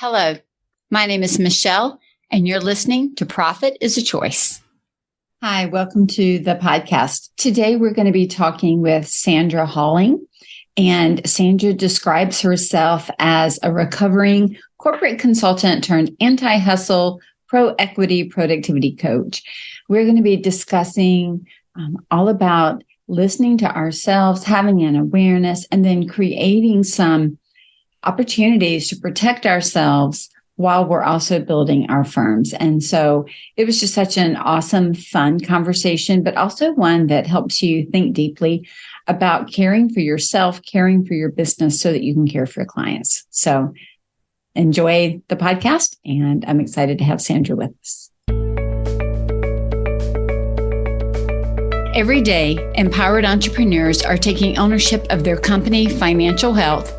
Hello, my name is Michele, and you're listening to Profit is a Choice. Hi, welcome to the podcast. Today, we're going to be talking with Sandra Halling, and Sandra describes herself as a recovering corporate consultant turned anti-hustle, pro-equity productivity coach. We're going to be discussing all about listening to ourselves, having an awareness, and then creating some opportunities to protect ourselves while we're also building our firms. And so it was just such an awesome, fun conversation, but also one that helps you think deeply about caring for yourself, caring for your business so that you can care for your clients. So enjoy the podcast, and I'm excited to have Sandra with us. Every day, empowered entrepreneurs are taking ownership of their company financial health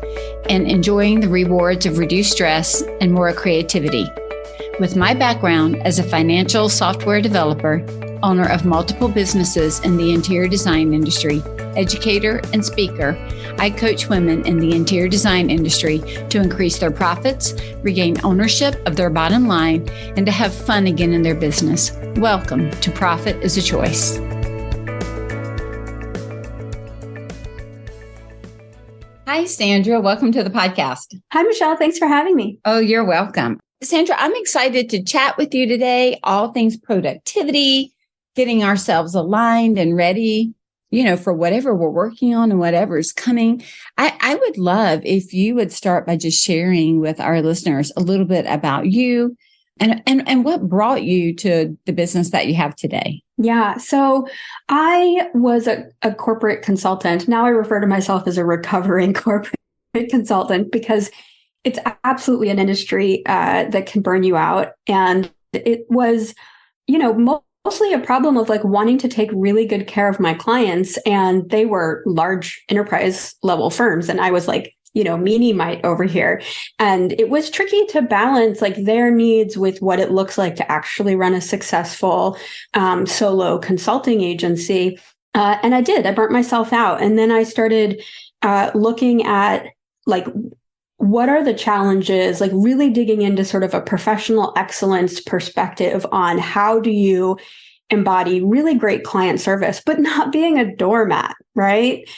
and enjoying the rewards of reduced stress and more creativity. With my background as a financial software developer, owner of multiple businesses in the interior design industry, educator, and speaker, I coach women in the interior design industry to increase their profits, regain ownership of their bottom line, and to have fun again in their business. Welcome to Profit is a Choice. Hi, Sandra. Welcome to the podcast. Hi, Michele. Thanks for having me. Oh, you're welcome. Sandra, I'm excited to chat with you today. All things productivity, getting ourselves aligned and ready, for whatever we're working on and whatever is coming. I would love if you would start by just sharing with our listeners a little bit about you and what brought you to the business that you have today. Yeah. So I was a corporate consultant. Now I refer to myself as a recovering corporate consultant because it's absolutely an industry that can burn you out. And it was, mostly a problem of wanting to take really good care of my clients. And they were large enterprise level firms. And I was meanie mite over here. And it was tricky to balance their needs with what it looks like to actually run a successful solo consulting agency. And I did. I burnt myself out. And then I started looking at what are the challenges, really digging into sort of a professional excellence perspective on how do you embody really great client service, but not being a doormat, right?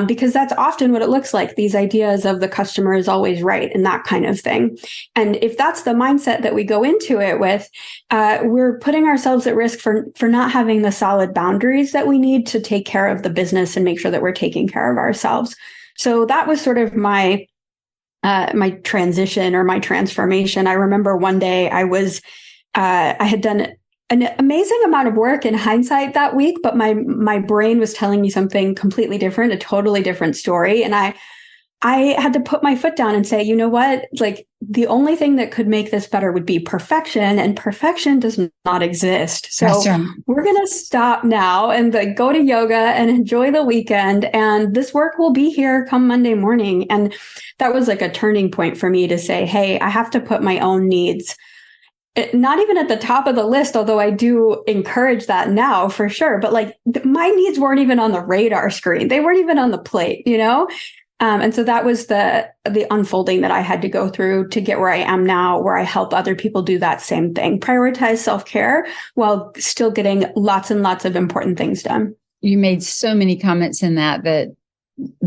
Because that's often what it looks like. These ideas of the customer is always right and that kind of thing. And if that's the mindset that we go into it with, we're putting ourselves at risk for not having the solid boundaries that we need to take care of the business and make sure that we're taking care of ourselves. So that was sort of my transition or my transformation. I remember one day I had done an amazing amount of work in hindsight that week, but my brain was telling me something completely different, a totally different story. And I had to put my foot down and say, you know what, the only thing that could make this better would be perfection, and perfection does not exist. So we're going to stop now and go to yoga and enjoy the weekend. And this work will be here come Monday morning. And that was a turning point for me to say, hey, I have to put my own needs not even at the top of the list, although I do encourage that now for sure. But my needs weren't even on the radar screen. They weren't even on the plate, And so that was the unfolding that I had to go through to get where I am now, where I help other people do that same thing, prioritize self-care while still getting lots and lots of important things done. You made so many comments in that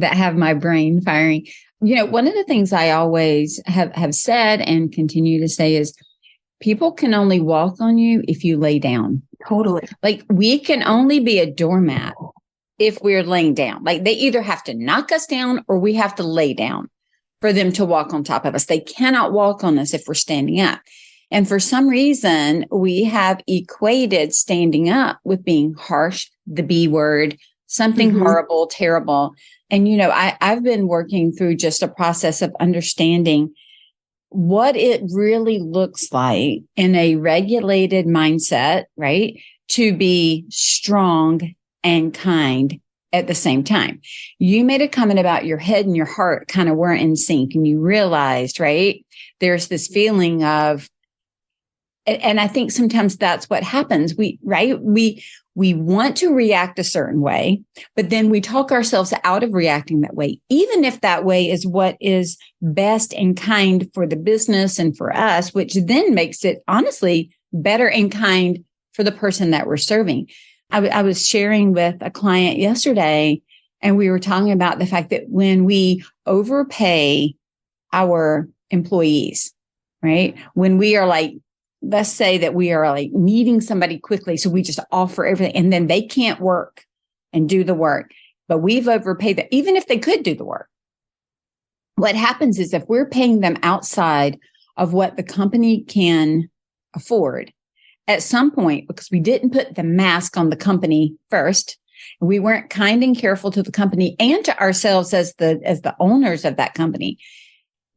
have my brain firing. One of the things I always have said and continue to say is, people can only walk on you if you lay down. Totally. We can only be a doormat if we're laying down. They either have to knock us down or we have to lay down for them to walk on top of us. They cannot walk on us if we're standing up. And for some reason, we have equated standing up with being harsh, the B word, something horrible, terrible. And, I've been working through just a process of understanding what it really looks like in a regulated mindset, right? To be strong and kind at the same time. You made a comment about your head and your heart kind of weren't in sync, and you realized, right? There's this feeling of, And I think sometimes that's what happens. We want to react a certain way, but then we talk ourselves out of reacting that way, even if that way is what is best and kind for the business and for us, which then makes it honestly better and kind for the person that we're serving. I was sharing with a client yesterday, and we were talking about the fact that when we overpay our employees, right? When we are like, let's say that we are like needing somebody quickly, so we just offer everything, and then they can't work and do the work, but we've overpaid them, even if they could do the work. What happens is if we're paying them outside of what the company can afford, at some point, because we didn't put the mask on the company first, we weren't kind and careful to the company and to ourselves as the owners of that company,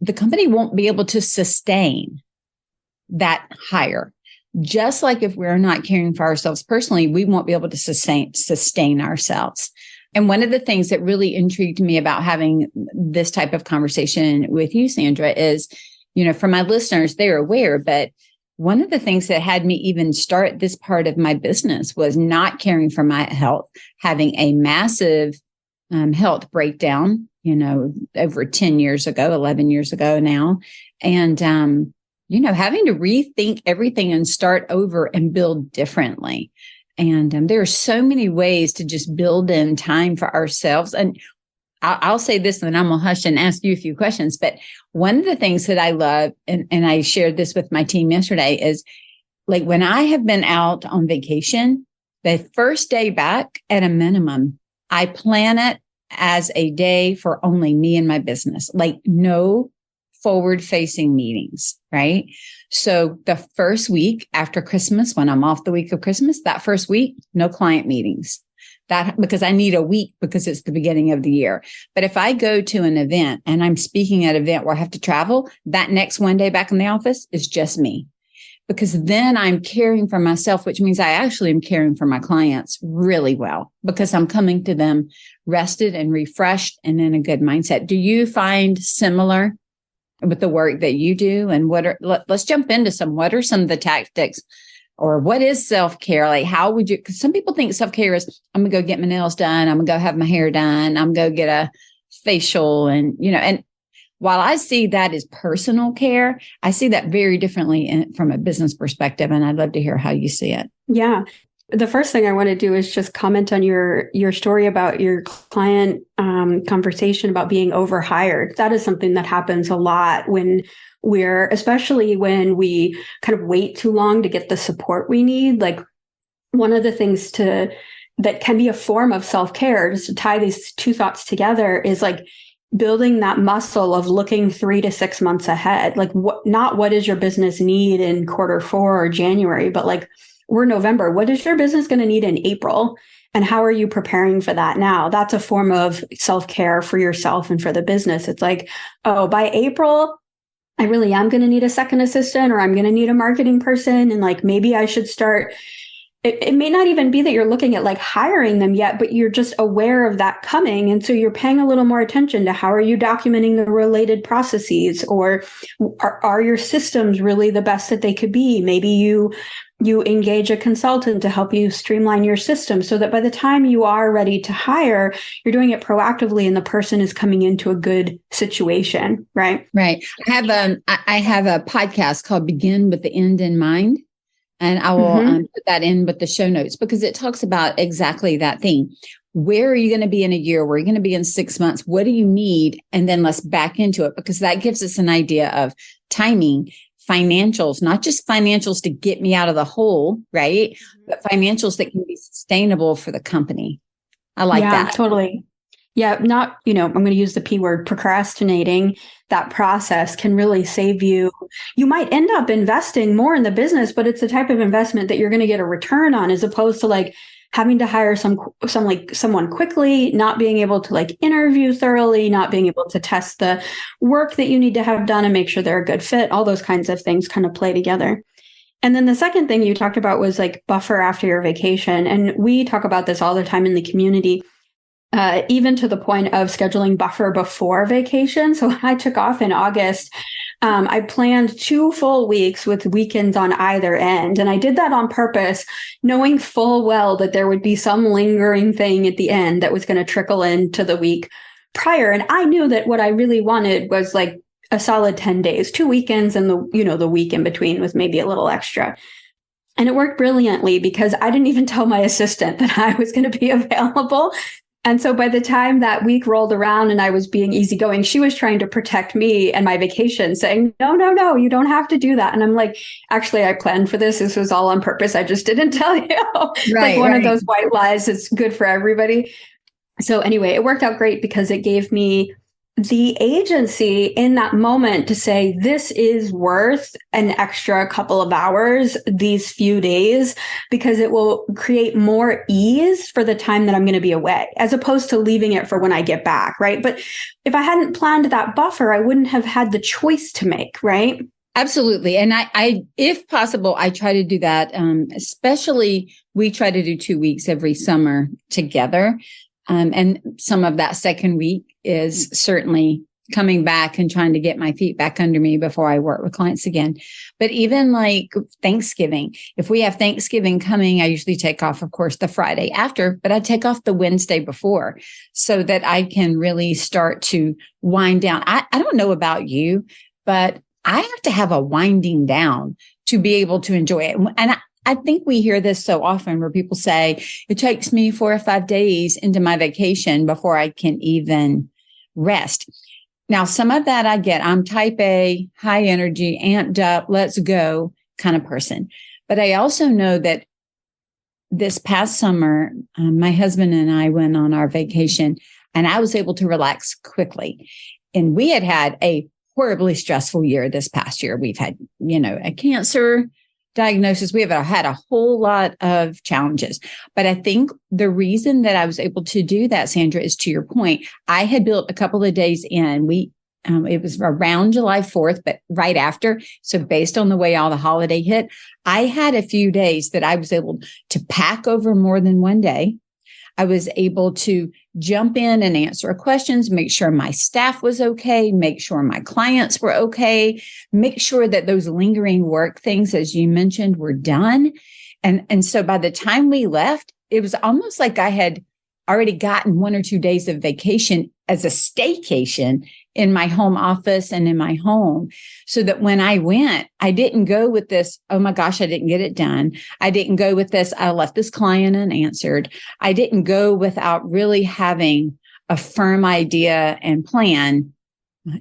the company won't be able to sustain that hire. Just like if we're not caring for ourselves personally, we won't be able to sustain ourselves. And one of the things that really intrigued me about having this type of conversation with you, Sandra, is, for my listeners, they're aware, but one of the things that had me even start this part of my business was not caring for my health, having a massive health breakdown, over 10 years ago, 11 years ago now. And, having to rethink everything and start over and build differently. And there are so many ways to just build in time for ourselves. And I'll say this, and then I'm going to hush and ask you a few questions. But one of the things that I love, and I shared this with my team yesterday, is like when I have been out on vacation, the first day back at a minimum, I plan it as a day for only me and my business, like no forward-facing meetings, right? So the first week after Christmas, when I'm off the week of Christmas, that first week, no client meetings. That because I need a week because it's the beginning of the year. But if I go to an event and I'm speaking at an event where I have to travel, that next one day back in the office is just me. Because then I'm caring for myself, which means I actually am caring for my clients really well because I'm coming to them rested and refreshed and in a good mindset. Do you find similar with the work that you do? And let's jump into what are some of the tactics, or what is self-care? Like, how would you, because some people think self-care is, I'm gonna go get my nails done, I'm gonna go have my hair done, I'm gonna go get a facial. And, and while I see that as personal care, I see that very differently from a business perspective. And I'd love to hear how you see it. Yeah. The first thing I want to do is just comment on your story about your client conversation about being overhired. That is something that happens a lot especially when we kind of wait too long to get the support we need. Like one of the things that can be a form of self-care, just to tie these two thoughts together, is like building that muscle of looking 3 to 6 months ahead. Like not what does your business need in quarter 4 or January, but like we're November. What is your business going to need in April? And how are you preparing for that now? That's a form of self-care for yourself and for the business. It's like, oh, by April, I really am going to need a second assistant, or I'm going to need a marketing person. And like, maybe I should start. It may not even be that you're looking at like hiring them yet, but you're just aware of that coming. And so you're paying a little more attention to how are you documenting the related processes, or are your systems really the best that they could be? Maybe you engage a consultant to help you streamline your system so that by the time you are ready to hire, you're doing it proactively and the person is coming into a good situation, right? Right. I have a podcast called Begin with the End in Mind. And I will put that in with the show notes because it talks about exactly that thing. Where are you going to be in a year? Where are you going to be in 6 months? What do you need? And then let's back into it, because that gives us an idea of timing, financials, not just financials to get me out of the hole, right? But financials that can be sustainable for the company. I like that. Totally. Yeah, I'm going to use the P word, procrastinating. That process can really save you. You might end up investing more in the business, but it's the type of investment that you're going to get a return on, as opposed to like having to hire someone quickly, not being able to like interview thoroughly, not being able to test the work that you need to have done and make sure they're a good fit. All those kinds of things kind of play together. And then the second thing you talked about was like buffer after your vacation. And we talk about this all the time in the community. Even to the point of scheduling buffer before vacation. So when I took off in August, I planned 2 full weeks with weekends on either end. And I did that on purpose, knowing full well that there would be some lingering thing at the end that was going to trickle into the week prior. And I knew that what I really wanted was like a solid 10 days, 2 weekends, and the week in between was maybe a little extra. And it worked brilliantly because I didn't even tell my assistant that I was going to be available. And so by the time that week rolled around and I was being easygoing, she was trying to protect me and my vacation, saying, no, you don't have to do that. And I'm like, actually, I planned for this. This was all on purpose. I just didn't tell you. Like one of those white lies that's good for everybody. So anyway, it worked out great because it gave me the agency in that moment to say, this is worth an extra couple of hours, these few days, because it will create more ease for the time that I'm going to be away, as opposed to leaving it for when I get back, right? But if I hadn't planned that buffer, I wouldn't have had the choice to make, right? Absolutely. And I if possible, I try to do that. Especially we try to do 2 weeks every summer together. And some of that second week is certainly coming back and trying to get my feet back under me before I work with clients again. But even like Thanksgiving, if we have Thanksgiving coming, I usually take off, of course, the Friday after, but I take off the Wednesday before so that I can really start to wind down. I don't know about you, but I have to have a winding down to be able to enjoy it. And I think we hear this so often where people say, it takes me 4 or 5 days into my vacation before I can even rest. Now, some of that I get. I'm type A, high energy, amped up, let's go kind of person. But I also know that this past summer, my husband and I went on our vacation and I was able to relax quickly. And we had a horribly stressful year this past year. We've had, a cancer diagnosis. We have had a whole lot of challenges. But I think the reason that I was able to do that, Sandra, is to your point. I had built a couple of days in. It was around July 4th, but right after. So based on the way all the holiday hit, I had a few days that I was able to pack over more than one day. I was able to jump in and answer questions, make sure my staff was okay, make sure my clients were okay, make sure that those lingering work things, as you mentioned, were done. And so by the time we left, it was almost like I had already gotten 1 or 2 days of vacation as a staycation in my home office and in my home, so that when I went, I didn't go with this, oh my gosh, I didn't get it done. I didn't go with this, I left this client unanswered. I didn't go without really having a firm idea and plan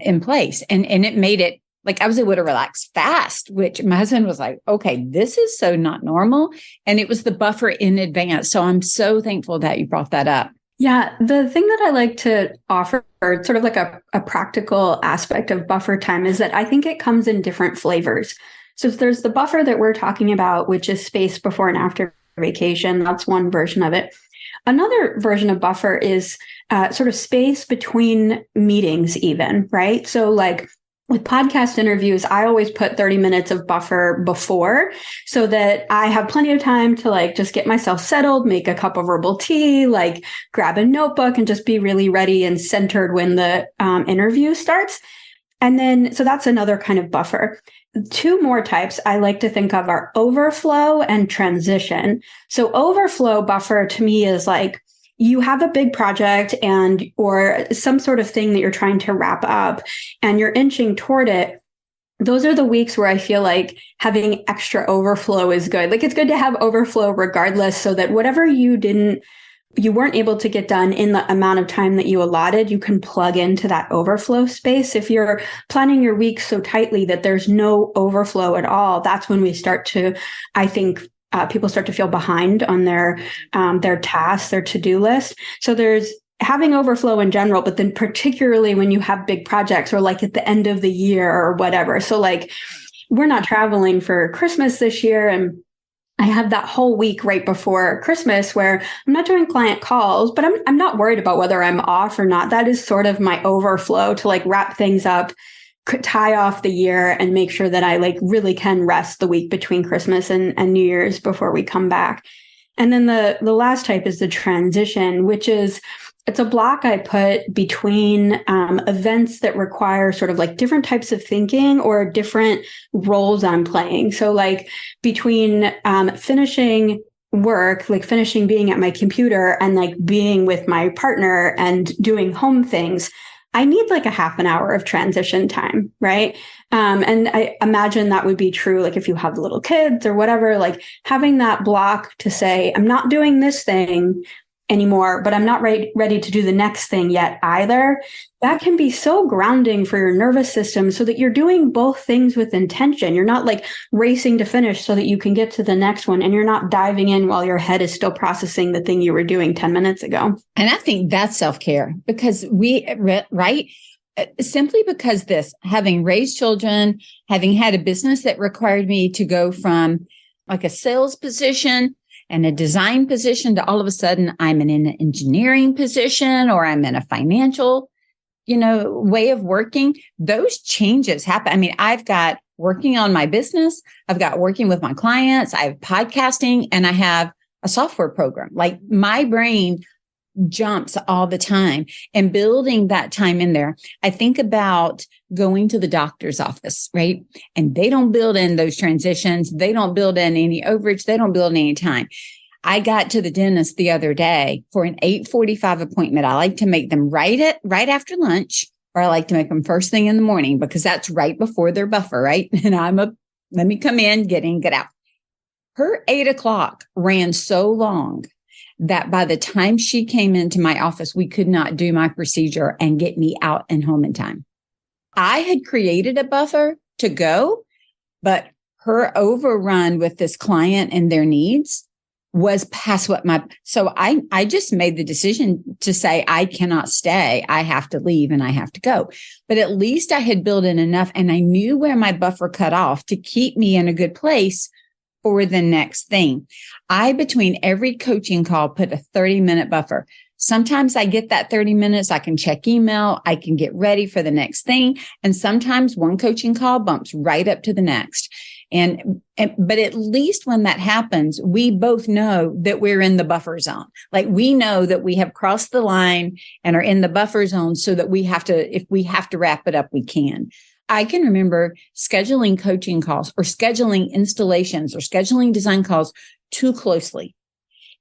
in place. And it made it like I was able to relax fast, which my husband was like, okay, this is so not normal. And it was the buffer in advance. So I'm so thankful that you brought that up. Yeah, the thing that I like to offer, sort of like a practical aspect of buffer time, is that I think it comes in different flavors. So there's the buffer that we're talking about, which is space before and after vacation. That's one version of it. Another version of buffer is sort of space between meetings even, right? So like with podcast interviews, I always put 30 minutes of buffer before so that I have plenty of time to like just get myself settled, make a cup of herbal tea, like grab a notebook and just be really ready and centered when the interview starts. And then, so that's another kind of buffer. 2 more types I like to think of are overflow and transition. So overflow buffer to me is like, you have a big project or some sort of thing that you're trying to wrap up and you're inching toward it. Those are the weeks where I feel like having extra overflow is good. Like it's good to have overflow regardless, so that whatever you weren't able to get done in the amount of time that you allotted, you can plug into that overflow space. If you're planning your week so tightly that there's no overflow at all, that's when we start to, I think, people start to feel behind on their tasks, their to-do list. So there's having overflow in general, but then particularly when you have big projects or like at the end of the year or whatever. So like we're not traveling for Christmas this year, and I have that whole week right before Christmas where I'm not doing client calls, but I'm not worried about whether I'm off or not. That is sort of my overflow to like wrap things up, tie off the year, and make sure that I like really can rest the week between Christmas and New Year's before we come back. And then the last type is the transition, which is It's a block I put between events that require sort of like different types of thinking or different roles I'm playing. So like between finishing work, like finishing being at my computer and like being with my partner and doing home things, I need like a half an hour of transition time, right? And I imagine that would be true, like if you have little kids or whatever, like having that block to say, I'm not doing this thing anymore, but I'm not ready to do the next thing yet either. That can be so grounding for your nervous system so that you're doing both things with intention. You're not like racing to finish so that you can get to the next one, and you're not diving in while your head is still processing the thing you were doing 10 minutes ago. And I think that's self-care because right? Simply because having raised children, having had a business that required me to go from like a sales position and a design position to all of a sudden I'm in an engineering position or I'm in a financial, way of working. Those changes happen. I mean, I've got working on my business. I've got working with my clients. I have podcasting and I have a software program. Like my brain jumps all the time, and building that time in there. I think about going to the doctor's office, right? And they don't build in those transitions. They don't build in any overage. They don't build in any time. I got to the dentist the other day for an 8:45 appointment. I like to make them right after lunch, or I like to make them first thing in the morning because that's right before their buffer, right? And let me come in, get in, get out. Her 8 o'clock ran so long that by the time she came into my office, we could not do my procedure and get me out and home in time. I had created a buffer to go, but her overrun with this client and their needs was past so I just made the decision to say, I cannot stay. I have to leave and I have to go. But at least I had built in enough and I knew where my buffer cut off to keep me in a good place for the next thing. Between every coaching call, put a 30-minute buffer. Sometimes I get that 30 minutes. I can check email. I can get ready for the next thing. And sometimes one coaching call bumps right up to the next. But at least when that happens, we both know that we're in the buffer zone. Like we know that we have crossed the line and are in the buffer zone so that if we have to wrap it up, we can. I can remember scheduling coaching calls or scheduling installations or scheduling design calls too closely.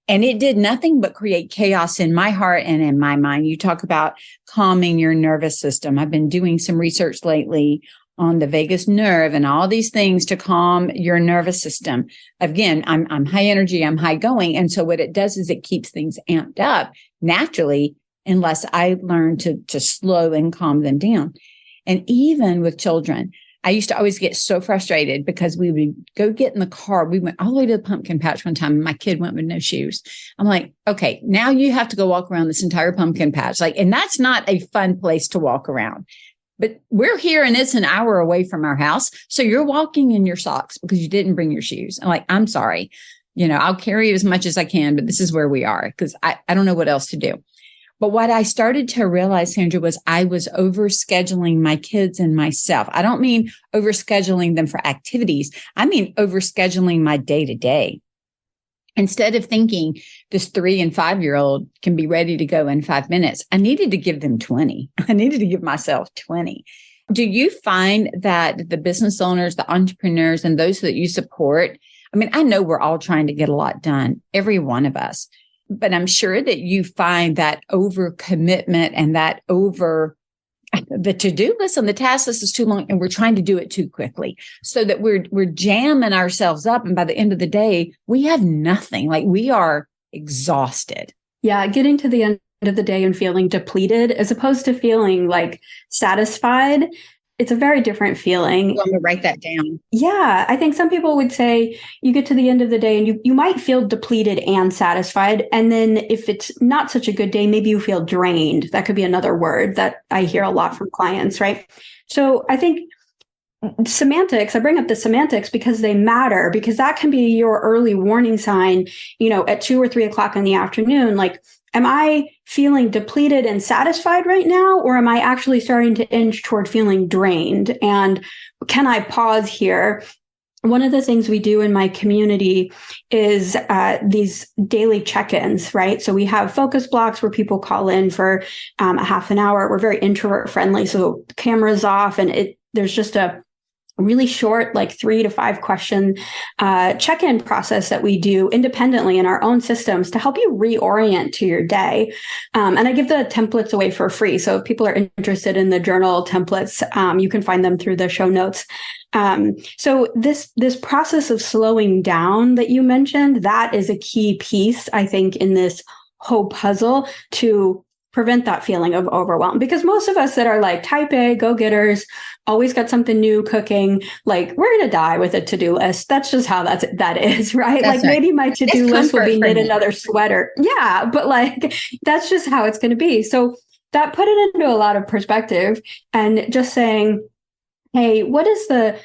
And it did nothing but create chaos in my heart and in my mind. You talk about calming your nervous system. I've been doing some research lately on the vagus nerve and all these things to calm your nervous system. Again, I'm high energy, I'm high going. And so what it does is it keeps things amped up naturally, unless I learn to slow and calm them down. And even with children, I used to always get so frustrated because we would go get in the car. We went all the way to the pumpkin patch one time and my kid went with no shoes. I'm like, okay, now you have to go walk around this entire pumpkin patch. And that's not a fun place to walk around. But we're here and it's an hour away from our house. So you're walking in your socks because you didn't bring your shoes. I'm sorry, I'll carry you as much as I can, but this is where we are because I don't know what else to do. But what I started to realize, Sandra, was I was overscheduling my kids and myself. I don't mean overscheduling them for activities. I mean overscheduling my day-to-day. Instead of thinking this 3 and 5-year-old can be ready to go in 5 minutes, I needed to give them 20. I needed to give myself 20. Do you find that the business owners, the entrepreneurs, and those that you support, I know we're all trying to get a lot done, every one of us. But I'm sure that you find that overcommitment and that the to-do list and the task list is too long and we're trying to do it too quickly so that we're jamming ourselves up. And by the end of the day, we have nothing. We are exhausted. Yeah. Getting to the end of the day and feeling depleted as opposed to feeling satisfied. It's a very different feeling. I'm going to write that down. Yeah. I think some people would say you get to the end of the day and you might feel depleted and satisfied. And then if it's not such a good day, maybe you feel drained. That could be another word that I hear a lot from clients, right? So I think semantics, I bring up the semantics because they matter, because that can be your early warning sign, at 2 or 3 o'clock in the afternoon. Am I feeling depleted and satisfied right now, or am I actually starting to inch toward feeling drained? And can I pause here one of the things we do in my community is these daily check-ins, right? So we have focus blocks where people call in for a half an hour. We're very introvert friendly, so cameras off, and there's just a really short, like 3 to 5 question check-in process that we do independently in our own systems to help you reorient to your day. And I give the templates away for free. So if people are interested in the journal templates, you can find them through the show notes. So this process of slowing down that you mentioned, that is a key piece, I think, in this whole puzzle to prevent that feeling of overwhelm. Because most of us that are like type A, go-getters, always got something new cooking, like we're going to die with a to-do list. That's just how that is, right? That's like right. Maybe my to-do list will be knit me. another sweater. Yeah, but like that's just how it's going to be. So that put it into a lot of perspective and just saying, hey, what is the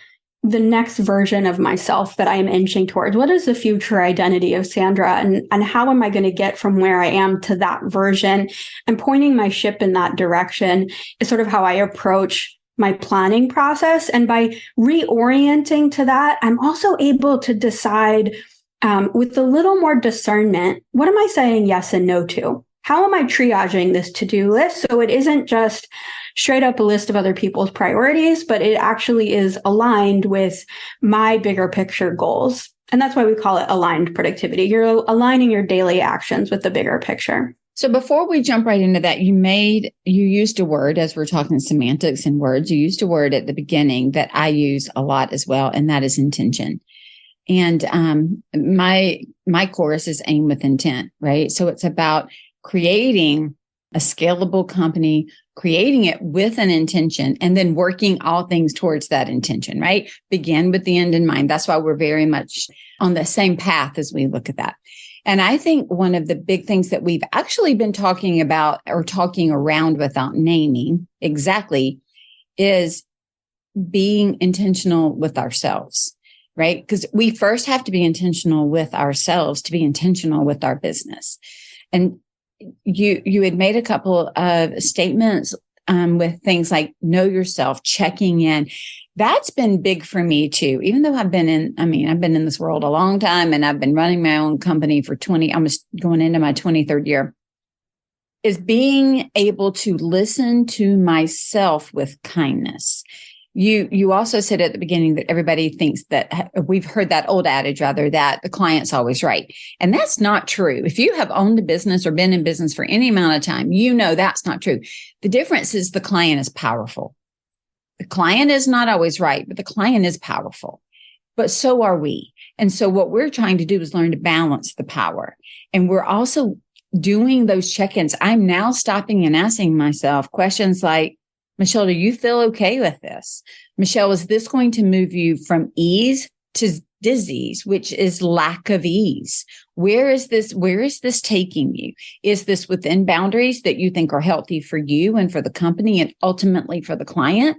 next version of myself that I am inching towards? What is the future identity of Sandra? And how am I going to get from where I am to that version? And pointing my ship in that direction is sort of how I approach my planning process. And by reorienting to that, I'm also able to decide with a little more discernment, what am I saying yes and no to? How am I triaging this to-do list so it isn't just straight up a list of other people's priorities, but it actually is aligned with my bigger picture goals? And that's why we call it aligned productivity. You're aligning your daily actions with the bigger picture. So before we jump right into that, you used a word, as we're talking semantics and words, you used a word at the beginning that I use a lot as well, and that is intention. And my course is Aim with Intent, right? So it's about creating a scalable company, creating it with an intention, and then working all things towards that intention, right? Begin with the end in mind. That's why we're very much on the same path as we look at that. And I think one of the big things that we've actually been talking about or talking around without naming exactly is being intentional with ourselves, right? Because we first have to be intentional with ourselves to be intentional with our business. And you had made a couple of statements with things like know yourself, checking in. That's been big for me too. Even though I've been in this world a long time and I've been running my own company for almost going into my 23rd year, is being able to listen to myself with kindness. You also said at the beginning that everybody thinks that we've heard that old adage rather that the client's always right. And that's not true. If you have owned a business or been in business for any amount of time, you know that's not true. The difference is the client is powerful. The client is not always right, but the client is powerful. But so are we. And so what we're trying to do is learn to balance the power. And we're also doing those check-ins. I'm now stopping and asking myself questions like, Michele, do you feel okay with this? Michele, is this going to move you from ease to disease, which is lack of ease? Where is this taking you? Is this within boundaries that you think are healthy for you and for the company and ultimately for the client?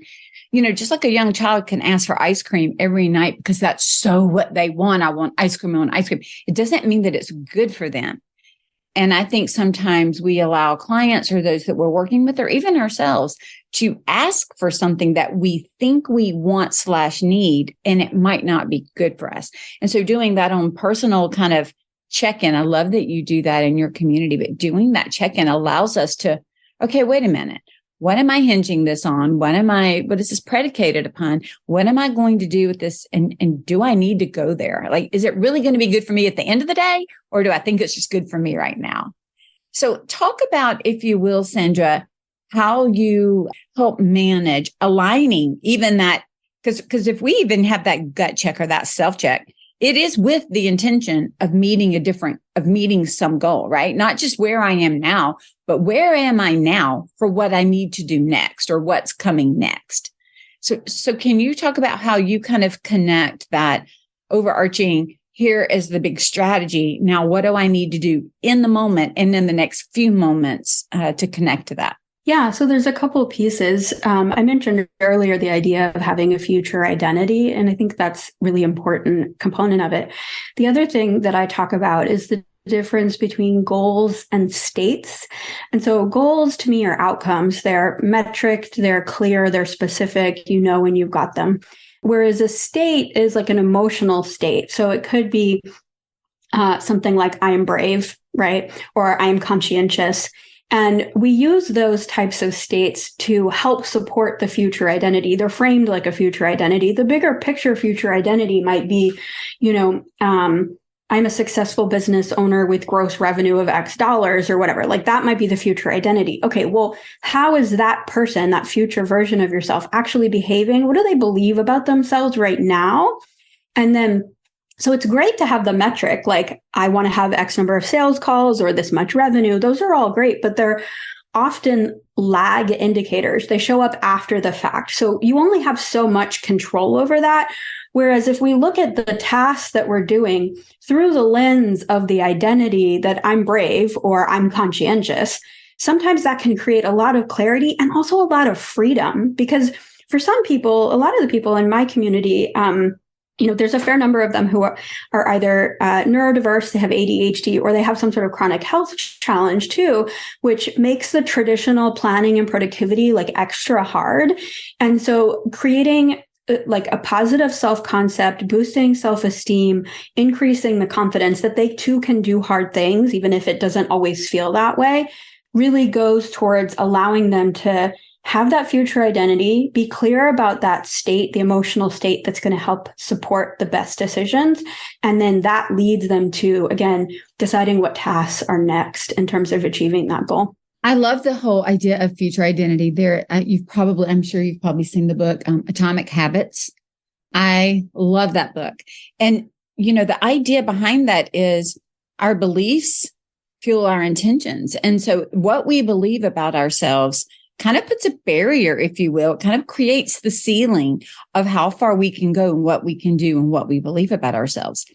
Just like a young child can ask for ice cream every night because that's so what they want. I want ice cream. I want ice cream. It doesn't mean that it's good for them. And I think sometimes we allow clients or those that we're working with or even ourselves to ask for something that we think we want/need, and it might not be good for us. And so doing that on personal kind of check-in, I love that you do that in your community, but doing that check-in allows us to, okay, wait a minute. What am I hinging this on? What is this predicated upon? What am I going to do with this? And do I need to go there? Like, is it really going to be good for me at the end of the day? Or do I think it's just good for me right now? So talk about, if you will, Sandra, how you help manage aligning even that, because if we even have that gut check or that self-check, it is with the intention of meeting some goal, right? Not just where I am now, but where am I now for what I need to do next or what's coming next? So can you talk about how you kind of connect that overarching, here is the big strategy. Now, what do I need to do in the moment and in the next few moments to connect to that? Yeah, so there's a couple of pieces. I mentioned earlier the idea of having a future identity, and I think that's really important component of it. The other thing that I talk about is the difference between goals and states. And so goals to me are outcomes. They're metriced, they're clear, they're specific, when you've got them. Whereas a state is like an emotional state. So it could be something like I am brave, right? Or I am conscientious. And we use those types of states to help support the future identity. They're framed like a future identity. The bigger picture future identity might be, I'm a successful business owner with gross revenue of X dollars or whatever. Like that might be the future identity. Okay, well, how is that person, that future version of yourself, actually behaving? What do they believe about themselves right now? And then, so it's great to have the metric, like I want to have X number of sales calls or this much revenue. Those are all great, but they're often lag indicators. They show up after the fact. So you only have so much control over that. Whereas if we look at the tasks that we're doing through the lens of the identity that I'm brave or I'm conscientious, sometimes that can create a lot of clarity and also a lot of freedom. Because for some people, a lot of the people in my community, there's a fair number of them who are either neurodiverse, they have ADHD, or they have some sort of chronic health challenge too, which makes the traditional planning and productivity like extra hard. And so creating like a positive self-concept, boosting self-esteem, increasing the confidence that they too can do hard things, even if it doesn't always feel that way, really goes towards allowing them to have that future identity, be clear about that state, the emotional state that's going to help support the best decisions. And then that leads them to, again, deciding what tasks are next in terms of achieving that goal. I love the whole idea of future identity. I'm sure you've probably seen the book, Atomic Habits. I love that book. And, the idea behind that is our beliefs fuel our intentions. And so what we believe about ourselves kind of puts a barrier, if you will. It kind of creates the ceiling of how far we can go and what we can do and what we believe about ourselves.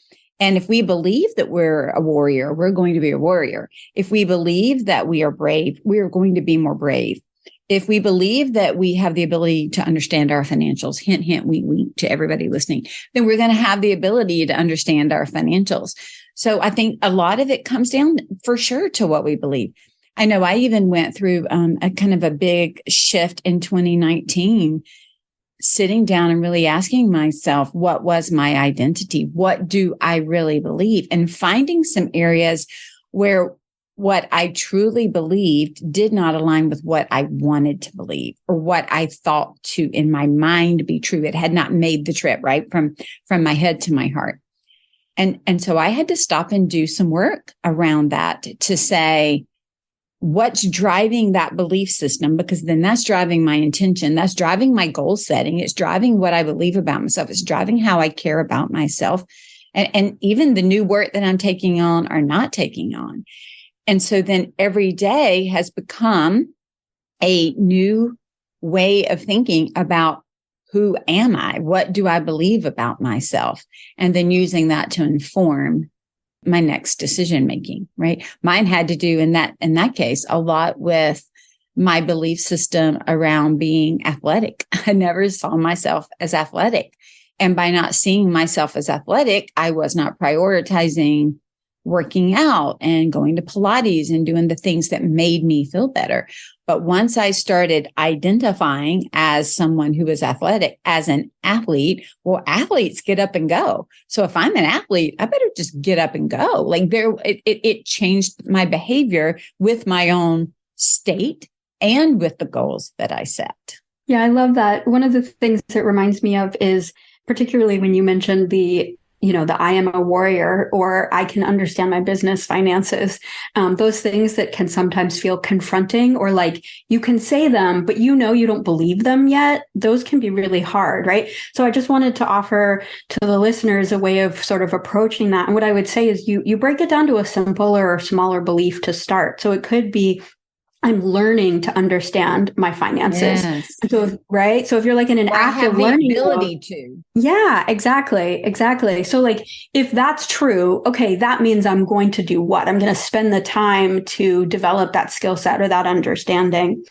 And if we believe that we're a warrior, we're going to be a warrior. If we believe that we are brave, we are going to be more brave. If we believe that we have the ability to understand our financials, hint, hint, wink, wink to everybody listening, then we're going to have the ability to understand our financials. So I think a lot of it comes down for sure to what we believe. I know I even went through a kind of a big shift in 2019, sitting down and really asking myself, what was my identity? What do I really believe? And finding some areas where what I truly believed did not align with what I wanted to believe or what I thought to in my mind be true. It had not made the trip, right? From my head to my heart. And so I had to stop and do some work around that to say, what's driving that belief system? Because then that's driving my intention. That's driving my goal setting. It's driving what I believe about myself. It's driving how I care about myself. And even the new work that I'm taking on or not taking on. And so then every day has become a new way of thinking about who am I? What do I believe about myself? And then using that to inform my next decision making, right? Mine had to do in that case a lot with my belief system around being athletic. I never saw myself as athletic. And by not seeing myself as athletic, I was not prioritizing working out and going to Pilates and doing the things that made me feel better. But once I started identifying as someone who is athletic, as an athlete, well, athletes get up and go. So if I'm an athlete, I better just get up and go. Like it changed my behavior with my own state and with the goals that I set. Yeah, I love that. One of the things it reminds me of is particularly when you mentioned the I am a warrior, or I can understand my business finances. Those things that can sometimes feel confronting, or like you can say them, but you don't believe them yet. Those can be really hard, right? So I just wanted to offer to the listeners a way of sort of approaching that. And what I would say is you break it down to a simpler or smaller belief to start. So it could be, I'm learning to understand my finances. Yes. So, right. So if you're like in an active learning ability to. Yeah, exactly. So like, if that's true, okay, that means I'm going to do what? I'm going to spend the time to develop that skill set or that understanding.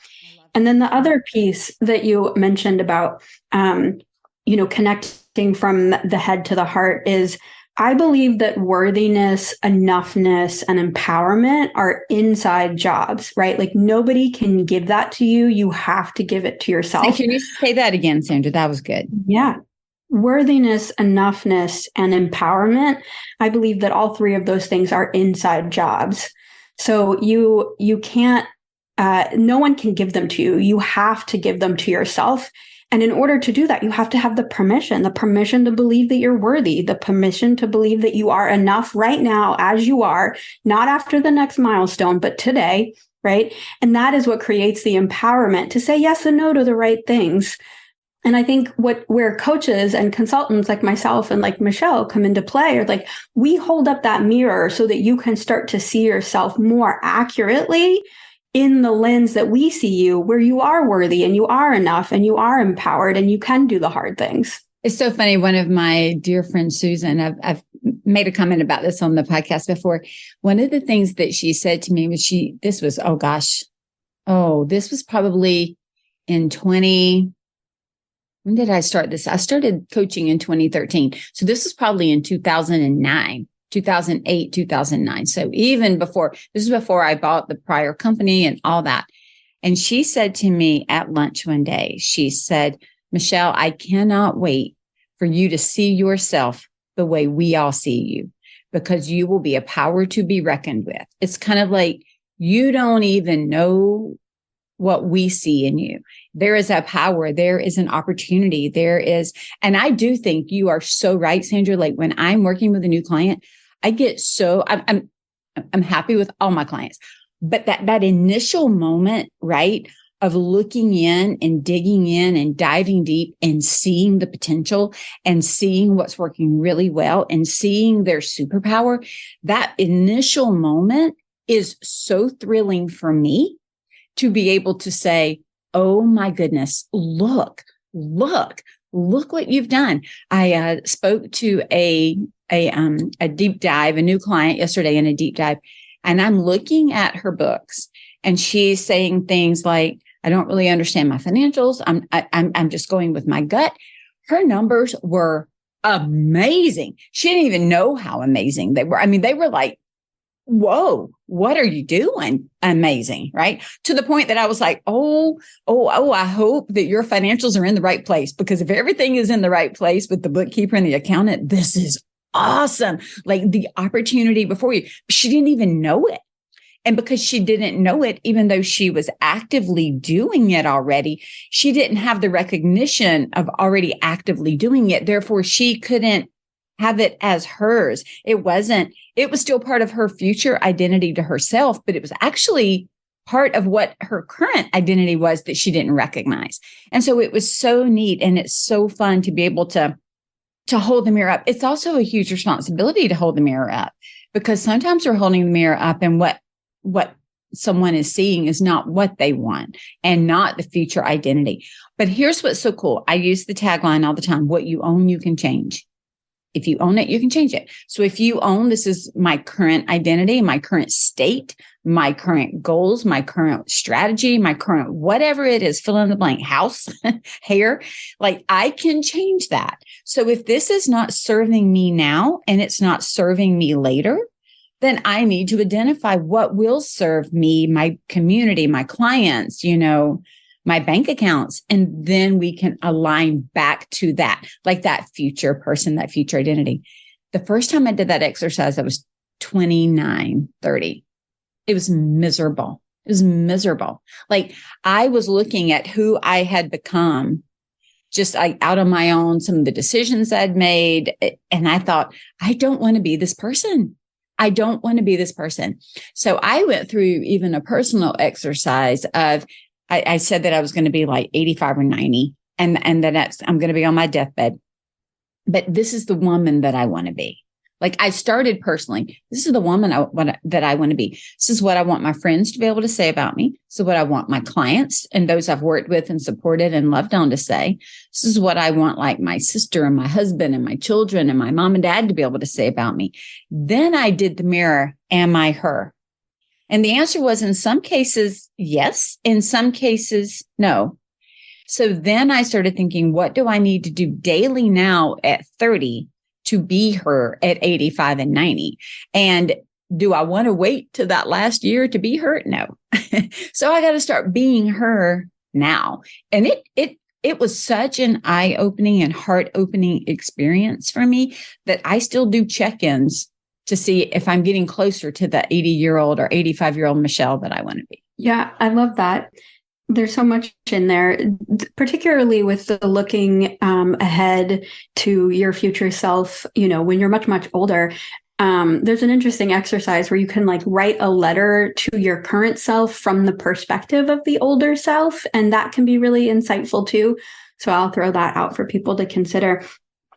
And then the other piece that you mentioned about, connecting from the head to the heart is, I believe that worthiness, enoughness, and empowerment are inside jobs, right? Like nobody can give that to you. You have to give it to yourself. Can you say that again, Sandra? That was good. Yeah. worthiness, enoughness, and empowerment, I believe that all three of those things are inside jobs. So you can't, no one can give them to you. You have to give them to yourself. And in order to do that, you have to have the permission to believe that you're worthy, the permission to believe that you are enough right now as you are, not after the next milestone, but today, right? And that is what creates the empowerment to say yes and no to the right things. And I think where coaches and consultants like myself and like Michele come into play are like, we hold up that mirror so that you can start to see yourself more accurately in the lens that we see you, where you are worthy and you are enough and you are empowered and you can do the hard things. It's so funny. One of my dear friends, Susan, I've made a comment about this on the podcast before. One of the things that she said to me was this was probably in when did I start this? I started coaching in 2013. So this was probably in 2009, 2008, 2009. So even before, this is before I bought the prior company and all that. And she said to me at lunch one day, she said, Michele, I cannot wait for you to see yourself the way we all see you, because you will be a power to be reckoned with. It's kind of like, you don't even know what we see in you. There is a power. There is an opportunity. And I do think you are so right, Sandra. Like when I'm working with a new client, I get I'm happy with all my clients, but that initial moment, right, of looking in and digging in and diving deep and seeing the potential and seeing what's working really well and seeing their superpower, that initial moment is so thrilling for me to be able to say, oh my goodness, look what you've done. I spoke to a deep dive, a new client yesterday in a deep dive, and I'm looking at her books and she's saying things like, I don't really understand my financials. I'm just going with my gut. Her numbers were amazing. She didn't even know how amazing they were. I mean, they were like, whoa, what are you doing? Amazing, right? To the point that I was like, oh, I hope that your financials are in the right place, because if everything is in the right place with the bookkeeper and the accountant, this is awesome. Like the opportunity before you. She didn't even know it. And because she didn't know it, even though she was actively doing it already, she didn't have the recognition of already actively doing it. Therefore, she couldn't have it as hers. It was still part of her future identity to herself, but it was actually part of what her current identity was that she didn't recognize. And so it was so neat. And it's so fun to be able to hold the mirror up. It's also a huge responsibility to hold the mirror up, because sometimes we're holding the mirror up and what someone is seeing is not what they want and not the future identity. But here's what's so cool. I use the tagline all the time: what you own, you can change. If you own it, you can change it. So if you own, this is my current identity, my current state, my current goals, my current strategy, my current whatever it is, fill in the blank, house, hair, like I can change that. So if this is not serving me now and it's not serving me later, then I need to identify what will serve me, my community, my clients, my bank accounts. And then we can align back to that, like that future person, that future identity. The first time I did that exercise, I was 29, 30. It was miserable. Like I was looking at who I had become just out on my own, some of the decisions I'd made. And I thought, I don't want to be this person. So I went through even a personal exercise of, I said that I was going to be like 85 or 90 and that I'm going to be on my deathbed. But this is the woman that I want to be. Like I started personally, this is the woman that I want to be. This is what I want my friends to be able to say about me. So what I want my clients and those I've worked with and supported and loved on to say. This is what I want like my sister and my husband and my children and my mom and dad to be able to say about me. Then I did the mirror. Am I her? And the answer was in some cases, yes. In some cases, no. So then I started thinking, what do I need to do daily now at 30 to be her at 85 and 90? And do I want to wait to that last year to be her? No. So I got to start being her now. And it it was such an eye-opening and heart-opening experience for me that I still do check-ins to see if I'm getting closer to the 80-year-old or 85-year-old Michele that I want to be. Yeah, I love that. There's so much in there, particularly with the looking ahead to your future self, when you're much, much older. There's an interesting exercise where you can write a letter to your current self from the perspective of the older self. And that can be really insightful too. So I'll throw that out for people to consider.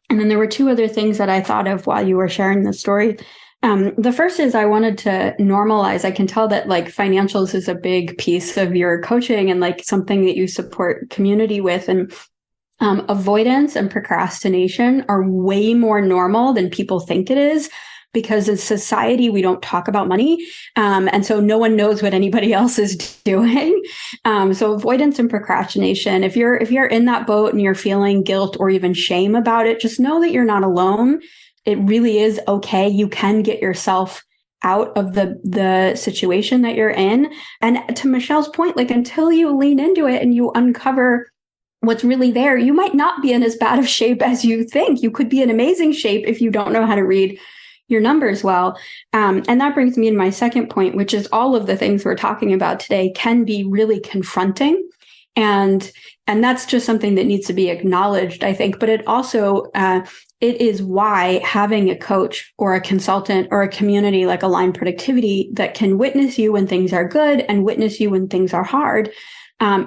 And then there were two other things that I thought of while you were sharing the story. The first is I wanted to normalize. I can tell that financials is a big piece of your coaching and something that you support community with. And avoidance and procrastination are way more normal than people think it is. Because in society, we don't talk about money. And so no one knows what anybody else is doing. So avoidance and procrastination, if you're in that boat and you're feeling guilt or even shame about it, just know that you're not alone. It really is okay. You can get yourself out of the situation that you're in. And to Michele's point, until you lean into it and you uncover what's really there, you might not be in as bad of shape as you think. You could be in amazing shape if you don't know how to read your numbers well. And that brings me to my second point, which is all of the things we're talking about today can be really confronting. And that's just something that needs to be acknowledged, I think. But it also, it is why having a coach or a consultant or a community like Aligned Productivity that can witness you when things are good and witness you when things are hard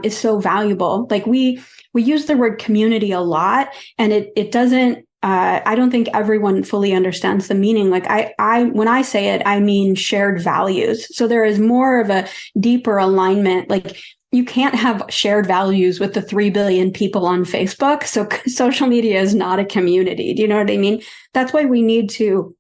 is so valuable. We use the word community a lot, and it doesn't, I don't think everyone fully understands the meaning. When I say it, I mean shared values. So there is more of a deeper alignment. You can't have shared values with the 3 billion people on Facebook. So social media is not a community. Do you know what I mean? That's why we need to,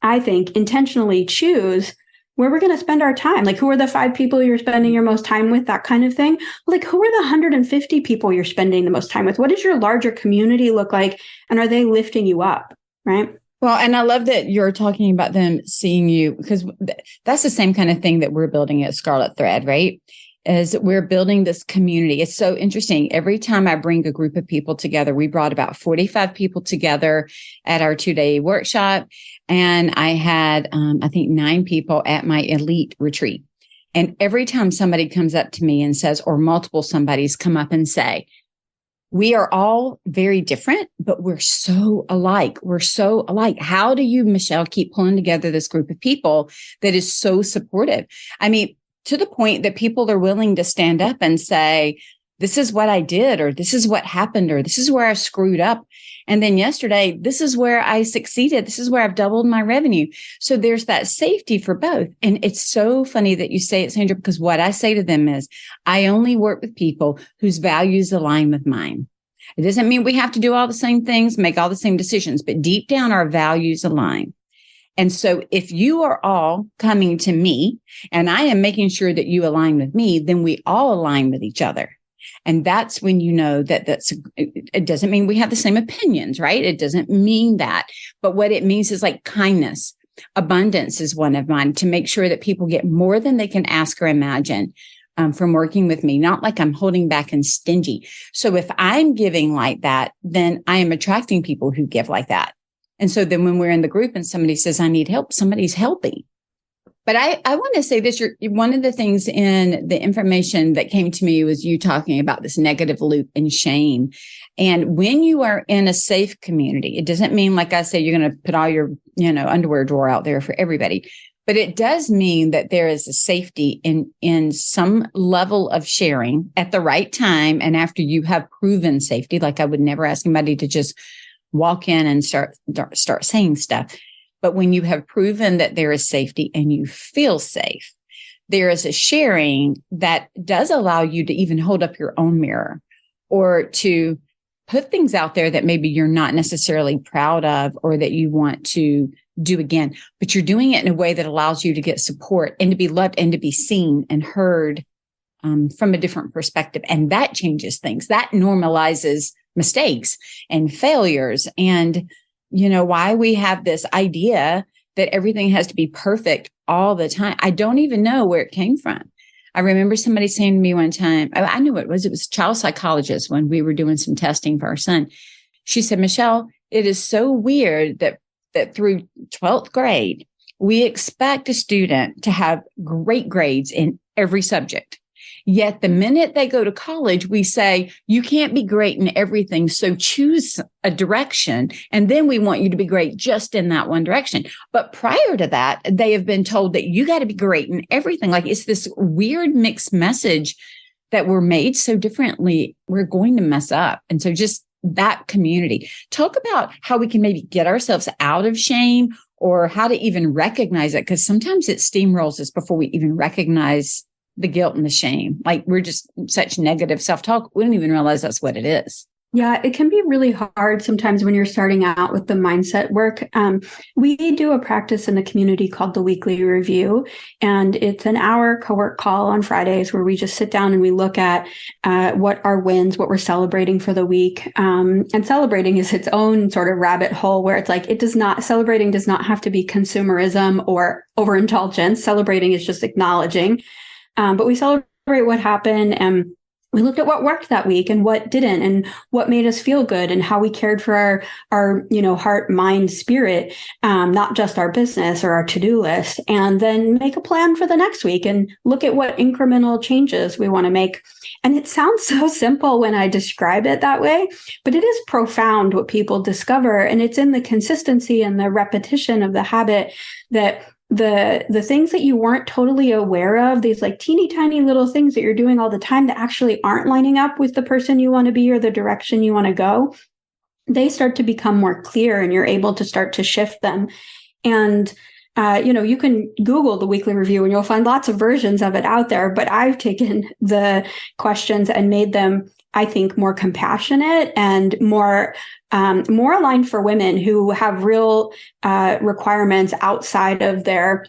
I think, intentionally choose where we're going to spend our time. Who are the 5 people you're spending your most time with, that kind of thing. Who are the 150 people you're spending the most time with? What does your larger community look like? And are they lifting you up? Right. Well, and I love that you're talking about them seeing you, because that's the same kind of thing that we're building at Scarlet Thread, right? As we're building this community. It's so interesting. Every time I bring a group of people together, we brought about 45 people together at our 2-day workshop. And I had, I think 9 people at my elite retreat. And every time somebody comes up to me and says, or multiple somebodies come up and say, we are all very different, but we're so alike. We're so alike. How do you, Michele, keep pulling together this group of people that is so supportive? I mean, to the point that people are willing to stand up and say, this is what I did, or this is what happened, or this is where I screwed up. And then yesterday, this is where I succeeded. This is where I've doubled my revenue. So there's that safety for both. And it's so funny that you say it, Sandra, because what I say to them is, I only work with people whose values align with mine. It doesn't mean we have to do all the same things, make all the same decisions, but deep down our values align. And so if you are all coming to me and I am making sure that you align with me, then we all align with each other. And that's when you know that it doesn't mean we have the same opinions, right? It doesn't mean that. But what it means is kindness. Abundance is one of mine, to make sure that people get more than they can ask or imagine from working with me, not like I'm holding back and stingy. So if I'm giving like that, then I am attracting people who give like that. And so then when we're in the group and somebody says, I need help, somebody's helping. But I want to say this, one of the things in the information that came to me was you talking about this negative loop and shame. And when you are in a safe community, it doesn't mean, like I say, you're going to put all your, underwear drawer out there for everybody. But it does mean that there is a safety in some level of sharing at the right time. And after you have proven safety, I would never ask anybody to just walk in and start saying stuff. But when you have proven that there is safety and you feel safe, there is a sharing that does allow you to even hold up your own mirror or to put things out there that maybe you're not necessarily proud of or that you want to do again. But you're doing it in a way that allows you to get support and to be loved and to be seen and heard from a different perspective. And that changes things. That normalizes mistakes and failures and why we have this idea that everything has to be perfect all the time. I don't even know where it came from. I remember somebody saying to me one time, I knew what it was. It was a child psychologist when we were doing some testing for our son. She said, Michele, it is so weird that through 12th grade, we expect a student to have great grades in every subject. Yet the minute they go to college, we say, you can't be great in everything. So choose a direction. And then we want you to be great just in that one direction. But prior to that, they have been told that you got to be great in everything. Like it's this weird mixed message that we're made so differently. We're going to mess up. And so just that community, talk about how we can maybe get ourselves out of shame or how to even recognize it. Because sometimes it steamrolls us before we even recognize the guilt and the shame. Like we're just such negative self-talk. We don't even realize that's what it is. Yeah, it can be really hard sometimes when you're starting out with the mindset work. We do a practice in the community called the Weekly Review, and it's an hour cohort call on Fridays where we just sit down and we look at what our wins, what we're celebrating for the week. And celebrating is its own sort of rabbit hole where it's like celebrating does not have to be consumerism or overindulgence. Celebrating is just acknowledging. But we celebrate what happened, and we looked at what worked that week and what didn't, and what made us feel good, and how we cared for our heart, mind, spirit, not just our business or our to-do list, and then make a plan for the next week and look at what incremental changes we want to make. And it sounds so simple when I describe it that way, but it is profound what people discover, and it's in the consistency and the repetition of the habit that the things that you weren't totally aware of, these like teeny tiny little things that you're doing all the time that actually aren't lining up with the person you want to be or the direction you want to go, they start to become more clear and you're able to start to shift them. And you can Google the Weekly Review and you'll find lots of versions of it out there, but I've taken the questions and made them, I think, more compassionate and more aligned for women who have real requirements outside of their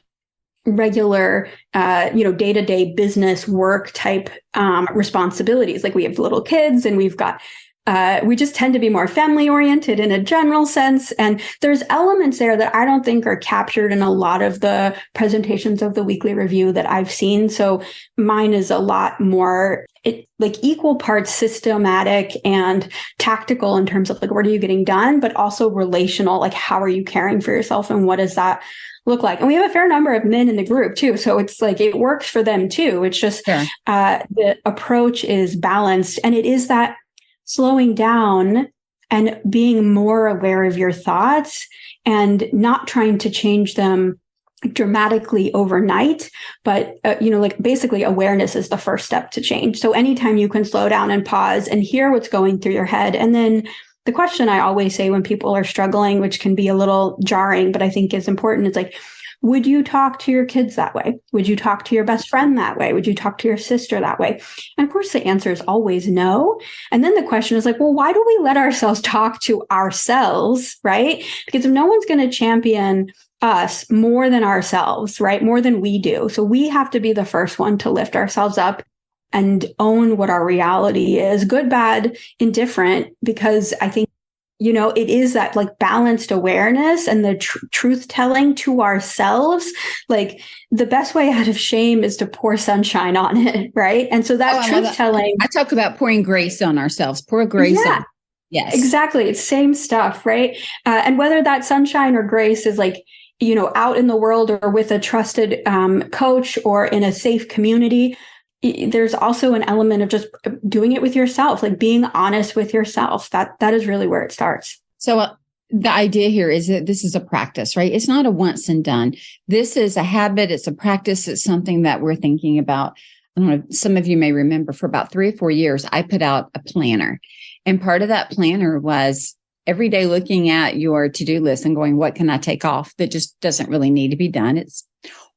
regular, day-to-day business work type responsibilities. Like we have little kids and we've got we just tend to be more family oriented in a general sense. And there's elements there that I don't think are captured in a lot of the presentations of the Weekly Review that I've seen. So mine is a lot more equal parts systematic and tactical in terms of like, what are you getting done, but also relational, like how are you caring for yourself and what does that look like? And we have a fair number of men in the group too. So it's like, it works for them too. It's just the approach is balanced, and it is that slowing down and being more aware of your thoughts and not trying to change them dramatically overnight, but basically awareness is the first step to change. So anytime you can slow down and pause and hear what's going through your head. And then the question I always say when people are struggling, which can be a little jarring, but I think is important, it's like, would you talk to your kids that way? Would you talk to your best friend that way? Would you talk to your sister that way? And of course, the answer is always no. And then the question is like, well, why do we let ourselves talk to ourselves, right? Because if no one's going to champion us more than ourselves, right? More than we do. So we have to be the first one to lift ourselves up and own what our reality is, good, bad, indifferent, because I think it is that like balanced awareness and the truth telling to ourselves. Like the best way out of shame is to pour sunshine on it. Right. And so that truth telling. I talk about pouring grace on ourselves, pour grace on. Yes, exactly. It's same stuff. Right. And whether that sunshine or grace is like, out in the world or with a trusted coach or in a safe community, there's also an element of just doing it with yourself, like being honest with yourself. That is really where it starts. So the idea here is that this is a practice, right? It's not a once and done. This is a habit. It's a practice. It's something that we're thinking about. I don't know, some of you may remember for about 3 or 4 years, I put out a planner. And part of that planner was every day looking at your to-do list and going, what can I take off that just doesn't really need to be done? It's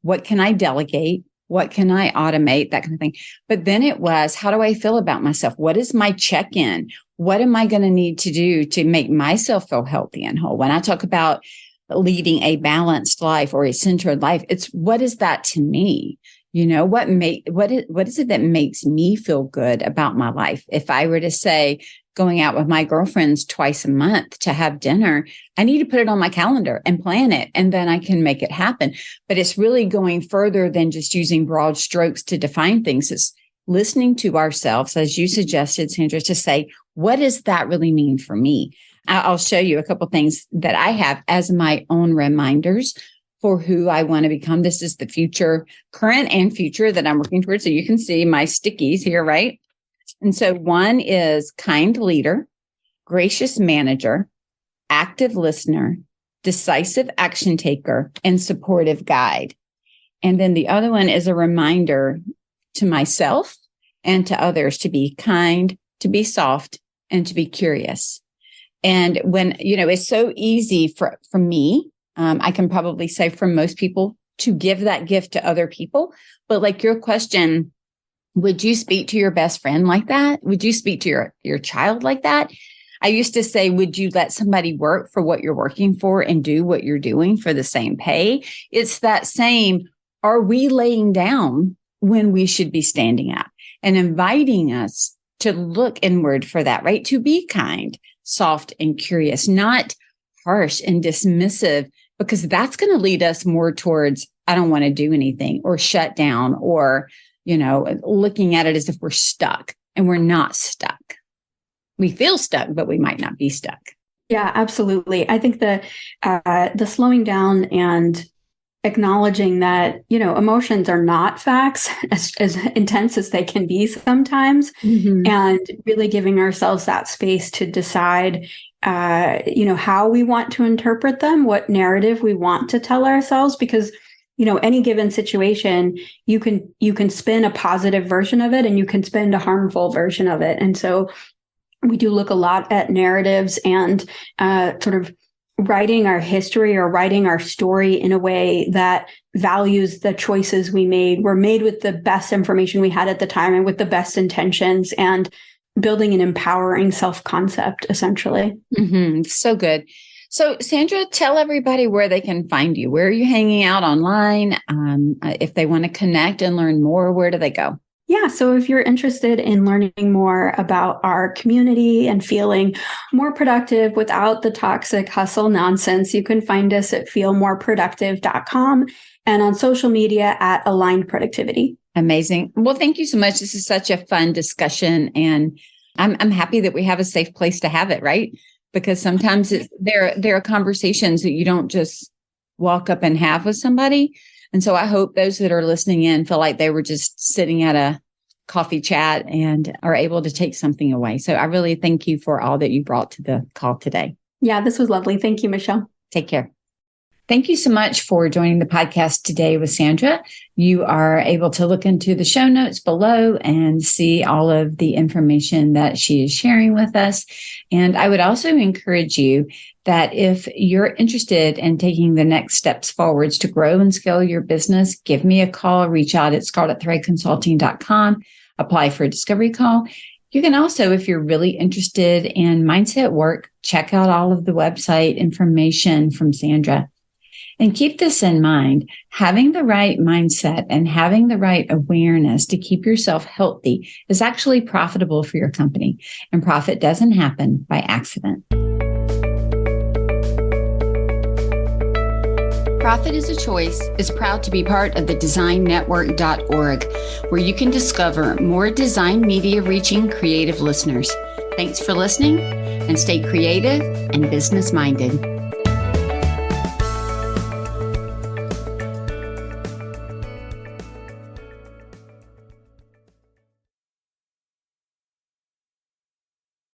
what can I delegate? What can I automate? That kind of thing. But then it was, how do I feel about myself? What is my check-in? What am I going to need to do to make myself feel healthy and whole? When I talk about leading a balanced life or a centered life, it's what is that to me? What is it that makes me feel good about my life? If I were to say, going out with my girlfriends twice a month to have dinner, I need to put it on my calendar and plan it, and then I can make it happen. But it's really going further than just using broad strokes to define things. It's listening to ourselves, as you suggested, Sandra, to say, what does that really mean for me? I'll show you a couple things that I have as my own reminders for who I want to become. This is the future, current and future that I'm working towards. So you can see my stickies here, right? And so one is kind leader, gracious manager, active listener, decisive action taker, and supportive guide. And then the other one is a reminder to myself and to others to be kind, to be soft, and to be curious. And when, it's so easy for me, I can probably say for most people, to give that gift to other people. But like your question, would you speak to your best friend like that? Would you speak to your child like that? I used to say, would you let somebody work for what you're working for and do what you're doing for the same pay? It's that same, are we laying down when we should be standing up, and inviting us to look inward for that, right? To be kind, soft, and curious, not harsh and dismissive, because that's going to lead us more towards, I don't want to do anything, or shut down, or, looking at it as if we're stuck, and we're not stuck. We feel stuck, but we might not be stuck. Yeah, absolutely. I think the slowing down and acknowledging that, emotions are not facts, as intense as they can be sometimes, and really giving ourselves that space to decide, how we want to interpret them, what narrative we want to tell ourselves, because, any given situation, you can spin a positive version of it, and you can spin a harmful version of it. And so we do look a lot at narratives and sort of writing our history or writing our story in a way that values the choices we made were made with the best information we had at the time and with the best intentions, and building an empowering self-concept, essentially. So good. So Sandra, tell everybody where they can find you. Where are you hanging out online? If they want to connect and learn more, where do they go? Yeah. So if you're interested in learning more about our community and feeling more productive without the toxic hustle nonsense, you can find us at feelmoreproductive.com and on social media at Aligned Productivity. Amazing. Well, thank you so much. This is such a fun discussion, and I'm happy that we have a safe place to have it, right? Because sometimes there are conversations that you don't just walk up and have with somebody. And so I hope those that are listening in feel like they were just sitting at a coffee chat and are able to take something away. So I really thank you for all that you brought to the call today. Yeah, this was lovely. Thank you, Michele. Take care. Thank you so much for joining the podcast today with Sandra. You are able to look into the show notes below and see all of the information that she is sharing with us. And I would also encourage you that if you're interested in taking the next steps forwards to grow and scale your business, give me a call, reach out at scarletthreadconsulting.com, apply for a discovery call. You can also, if you're really interested in mindset work, check out all of the website information from Sandra. And keep this in mind, having the right mindset and having the right awareness to keep yourself healthy is actually profitable for your company. And profit doesn't happen by accident. Profit is a Choice is proud to be part of the designnetwork.org, where you can discover more design media reaching creative listeners. Thanks for listening, and stay creative and business minded.